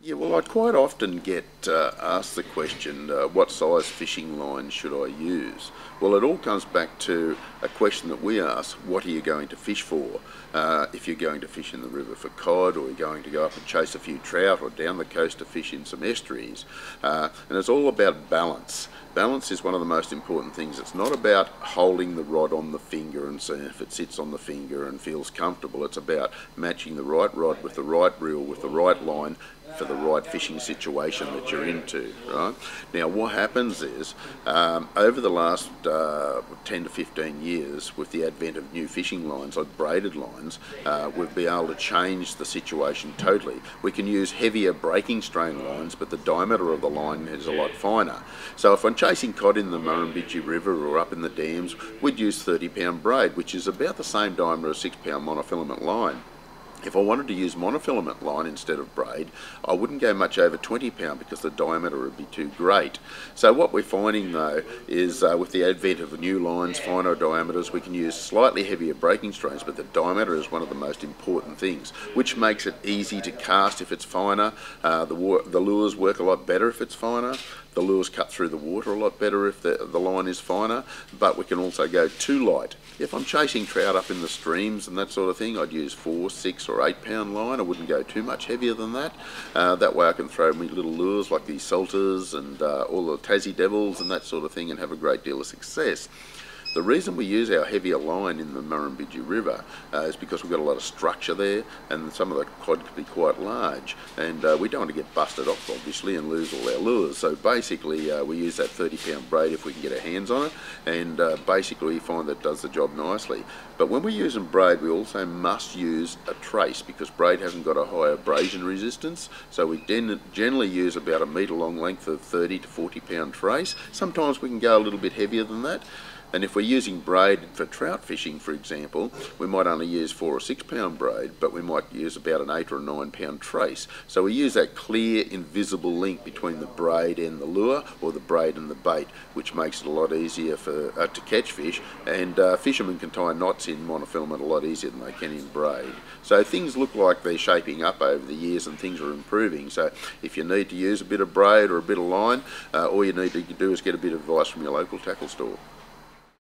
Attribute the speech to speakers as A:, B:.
A: Yeah, well, I quite often get asked the question, what size fishing line should I use? Well, it all comes back to a question that we ask, what are you going to fish for? If you're going to fish in the river for cod, or you're going to go up and chase a few trout, or down the coast to fish in some estuaries. And it's all about balance. Balance is one of the most important things. It's not about holding the rod on the finger and seeing if it sits on the finger and feels comfortable. It's about matching the right rod with the right reel, with the right line, for the right fishing situation that you're into, right? Now, what happens is, over the last 10 to 15 years, with the advent of new fishing lines, like braided lines, we've been able to change the situation totally. We can use heavier breaking strain lines, but the diameter of the line is a lot finer. So if I'm chasing cod in the Murrumbidgee River or up in the dams, we'd use 30-pound braid, which is about the same diameter as 6-pound monofilament line. If I wanted to use monofilament line instead of braid, I wouldn't go much over 20-pound because the diameter would be too great. So what we're finding though is with the advent of new lines, finer diameters, we can use slightly heavier breaking strains, but the diameter is one of the most important things, which makes it easy to cast if it's finer. The lures work a lot better if it's finer. The lures cut through the water a lot better if the line is finer, but we can also go too light. If I'm chasing trout up in the streams and that sort of thing, I'd use 4, 6 or 8-pound line. I wouldn't go too much heavier than that. That way I can throw me little lures like these salters and all the Tassie devils and that sort of thing and have a great deal of success. The reason we use our heavier line in the Murrumbidgee River is because we've got a lot of structure there, and some of the cod can be quite large, and we don't want to get busted off obviously and lose all our lures. So basically we use that 30-pound braid if we can get our hands on it, and basically we find that it does the job nicely. But when we're using braid, we also must use a trace, because braid hasn't got a high abrasion resistance, so we generally use about a metre long length of 30 to 40-pound trace. Sometimes we can go a little bit heavier than that. And if we're using braid for trout fishing, for example, we might only use 4 or 6-pound braid, but we might use about an 8 or a 9-pound trace. So we use that clear, invisible link between the braid and the lure, or the braid and the bait, which makes it a lot easier to catch fish. And fishermen can tie knots in monofilament a lot easier than they can in braid. So things look like they're shaping up over the years and things are improving. So if you need to use a bit of braid or a bit of line, all you need to do is get a bit of advice from your local tackle store.